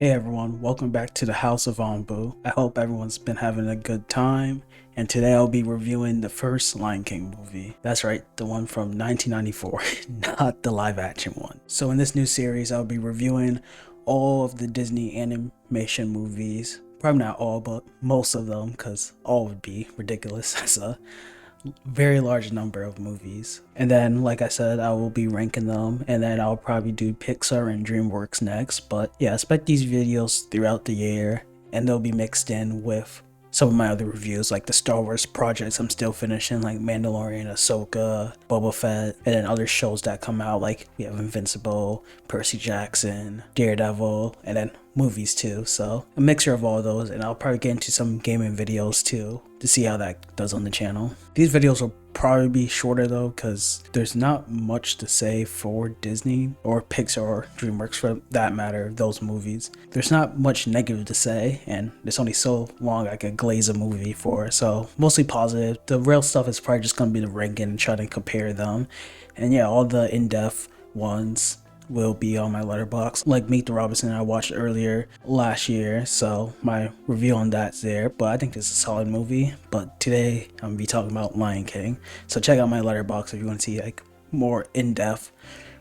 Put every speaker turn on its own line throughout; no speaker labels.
Hey everyone, welcome back to the House of Anbu. I hope everyone's been having a good time, and today I'll be reviewing the first Lion King movie. That's right, the one from 1994, not the live action one. So in this new series, I'll be reviewing all of the Disney animation movies. Probably not all, but most of them, because all would be ridiculous as a very large number of movies. And then, like I said, I will be ranking them, and then I'll probably do Pixar and DreamWorks next. But yeah, expect these videos throughout the year, and they'll be mixed in with some of my other reviews, like the Star Wars projects I'm still finishing, like Mandalorian, Ahsoka, Boba Fett, and then other shows that come out, like we have Invincible, Percy Jackson, Daredevil, and then movies too. So a mixture of all those, and I'll probably get into some gaming videos too to see how that does on the channel. These videos will probably be shorter though, because there's not much to say for Disney or Pixar or DreamWorks for that matter, those movies. There's not much negative to say, and there's only so long I can glaze a movie for, so mostly positive. The real stuff is probably just gonna be the ranking and trying to compare them. And yeah, all the in-depth ones will be on my letterbox, like Meet the Robinson I watched earlier last year, so my review on that's there. But I think this is a solid movie. But today I'm gonna be talking about Lion King, so check out my letterbox if you want to see like more in-depth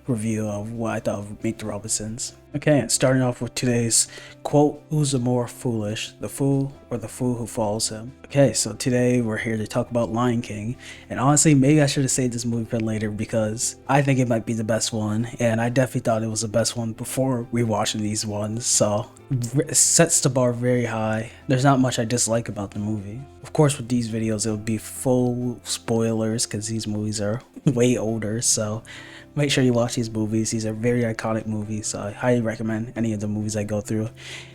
review of what I thought of Meet the Robinsons. Okay, and starting off with today's quote: who's the more foolish, the fool or the fool who follows him? Okay, so today we're here to talk about Lion King, and honestly maybe I should have saved this movie for later because I think it might be the best one, and I definitely thought it was the best one before rewatching these ones, so it sets the bar very high. There's not much I dislike about the movie. Of course with these videos it would be full spoilers because these movies are way older, so make sure you watch these movies. These are very iconic movies, so I highly recommend any of the movies I go through.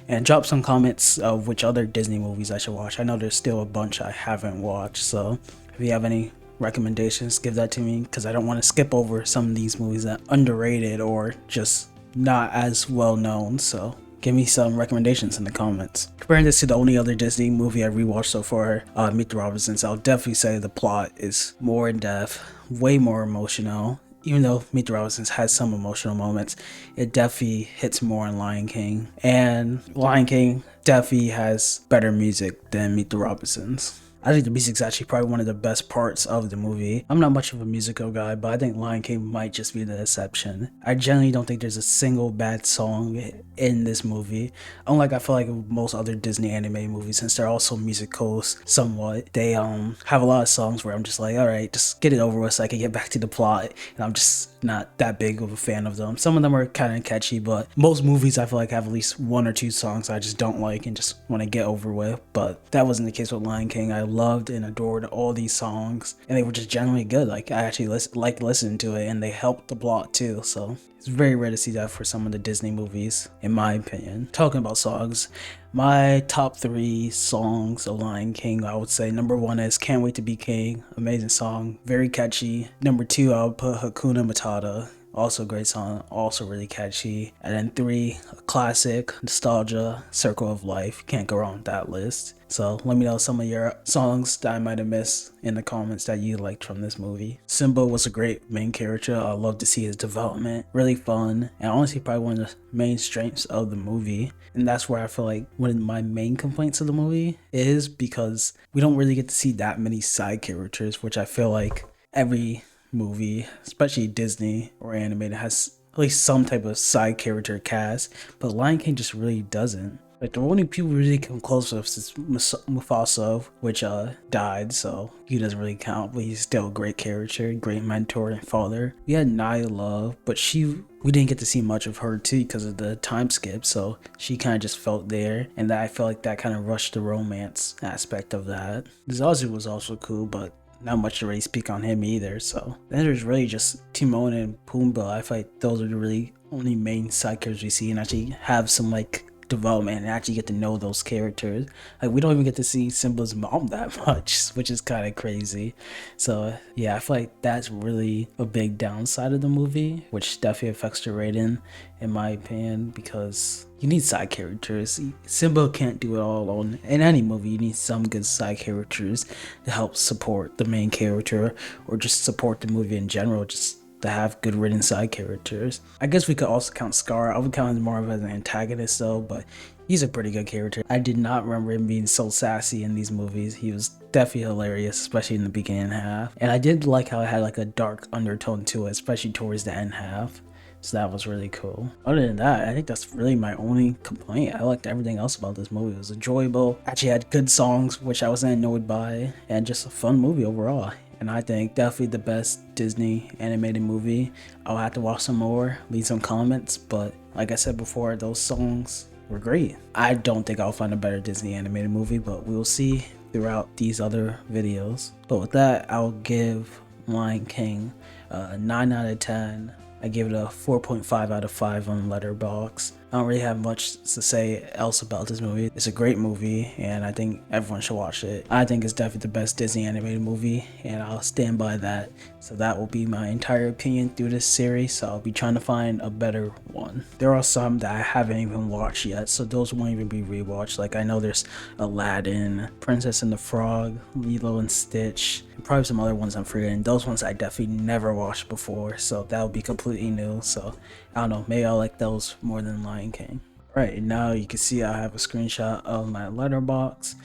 And drop some comments of which other Disney movies I should watch. I know there's still a bunch I haven't watched, so if you have any recommendations, give that to me, because I don't want to skip over some of these movies that are underrated or just not as well known. So give me some recommendations in the comments. Comparing this to the only other Disney movie I rewatched so far, Meet the Robinsons, I'll definitely say the plot is more in depth, way more emotional. Even though Meet the Robinsons has some emotional moments, it definitely hits more in Lion King. And Lion King definitely has better music than Meet the Robinsons. I think the music's actually probably one of the best parts of the movie. I'm not much of a musical guy, but I think Lion King might just be the exception. I generally don't think there's a single bad song in this movie. Unlike I feel like most other Disney anime movies, since they're also musicals somewhat, they have a lot of songs where I'm just like, alright, just get it over with so I can get back to the plot. And I'm just not that big of a fan of them. Some of them are kind of catchy, but most movies I feel like have at least one or two songs I just don't like and just want to get over with. But that wasn't the case with Lion King. I loved and adored all these songs, and they were just generally good. Like I actually liked listening to it, and they helped the plot too. So it's very rare to see that for some of the Disney movies, in my opinion. Talking about songs, my top 3 songs of Lion King, I would say number 1 is Can't Wait to Be King. Amazing song, very catchy. Number 2, I would put Hakuna Matata. Also a great song, also really catchy. And then 3, a classic, nostalgia, Circle of Life. Can't go wrong with that list. So let me know some of your songs that I might have missed in the comments that you liked from this movie. Simba was a great main character. I love to see his development. Really fun, and honestly probably one of the main strengths of the movie. And that's where I feel like one of my main complaints of the movie is, because we don't really get to see that many side characters, which I feel like every movie, especially Disney or animated, has at least some type of side character cast, but Lion King just really doesn't. Like the only people we really come close with is Mufasa, which died, so he doesn't really count, but he's still a great character, great mentor and father. We had Naya Love, but we didn't get to see much of her too because of the time skip, so she kind of just felt there, and that I felt like that kind of rushed the romance aspect of that. Zazu was also cool, but not much to really speak on him either. So then there's really just Timon and Pumbaa. I feel like those are the really only main side characters we see and actually have some like development and actually get to know those characters. Like we don't even get to see Simba's mom that much, which is kind of crazy. So yeah, I feel like that's really a big downside of the movie, which definitely affects the rating in my opinion, because you need side characters. Simba can't do it all alone. In any movie, you need some good side characters to help support the main character or just support the movie in general, just to have good written side characters. I guess we could also count Scar. I would count him more of as an antagonist though, but he's a pretty good character. I did not remember him being so sassy in these movies. He was definitely hilarious, especially in the beginning half. And I did like how it had like a dark undertone to it, especially towards the end half. So that was really cool. Other than that, I think that's really my only complaint. I liked everything else about this movie. It was enjoyable. Actually had good songs, which I wasn't annoyed by, and just a fun movie overall. And I think definitely the best Disney animated movie. I'll have to watch some more, leave some comments, but like I said before, those songs were great. I don't think I'll find a better Disney animated movie, but we'll see throughout these other videos. But with that, I'll give Lion King a 9 out of 10. I gave it a 4.5 out of 5 on Letterboxd. I don't really have much to say else about this movie. It's a great movie, and I think everyone should watch it. I think it's definitely the best Disney animated movie, and I'll stand by that. So that will be my entire opinion through this series, so I'll be trying to find a better one. There are some that I haven't even watched yet, so those won't even be rewatched. Like I know there's Aladdin, Princess and the Frog, Lilo and Stitch, and probably some other ones I'm forgetting. Those ones I definitely never watched before, so that would be completely new. So I don't know, maybe I like those more than Lion King. Right now you can see I have a screenshot of my letterbox,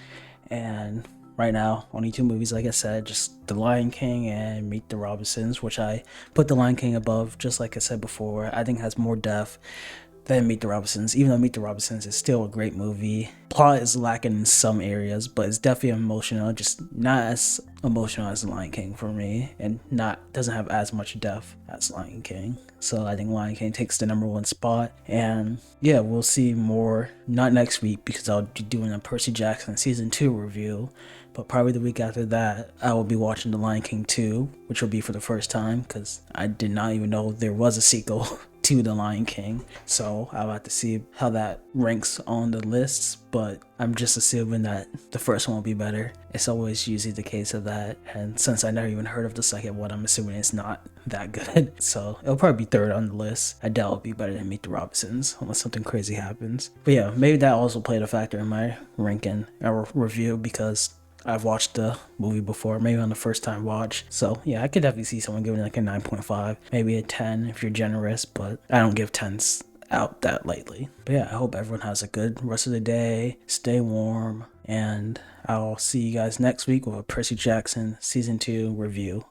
and right now only 2 movies, like I said, just The Lion King and Meet the Robinsons, which I put The Lion King above, just like I said before. I think it has more depth than Meet the Robinsons, even though Meet the Robinsons is still a great movie. Plot is lacking in some areas, but it's definitely emotional, just not as emotional as Lion King for me, and doesn't have as much depth as Lion King. So I think Lion King takes the #1 spot, and yeah, we'll see more, not next week because I'll be doing a Percy Jackson season 2 review, but probably the week after that I will be watching The Lion King 2, which will be for the first time because I did not even know there was a sequel to The Lion King. So I'll have to see how that ranks on the lists, but I'm just assuming that the first one will be better. It's always usually the case of that, and since I never even heard of the second one, I'm assuming it's not that good. So it'll probably be 3rd on the list. I doubt it'll be better than Meet the Robinsons unless something crazy happens. But yeah, maybe that also played a factor in my ranking or review because I've watched the movie before, maybe on the first time watch. So yeah, I could definitely see someone giving like a 9.5, maybe a 10 if you're generous, but I don't give 10s out that lightly. But yeah, I hope everyone has a good rest of the day, stay warm, and I'll see you guys next week with a Percy Jackson season 2 review.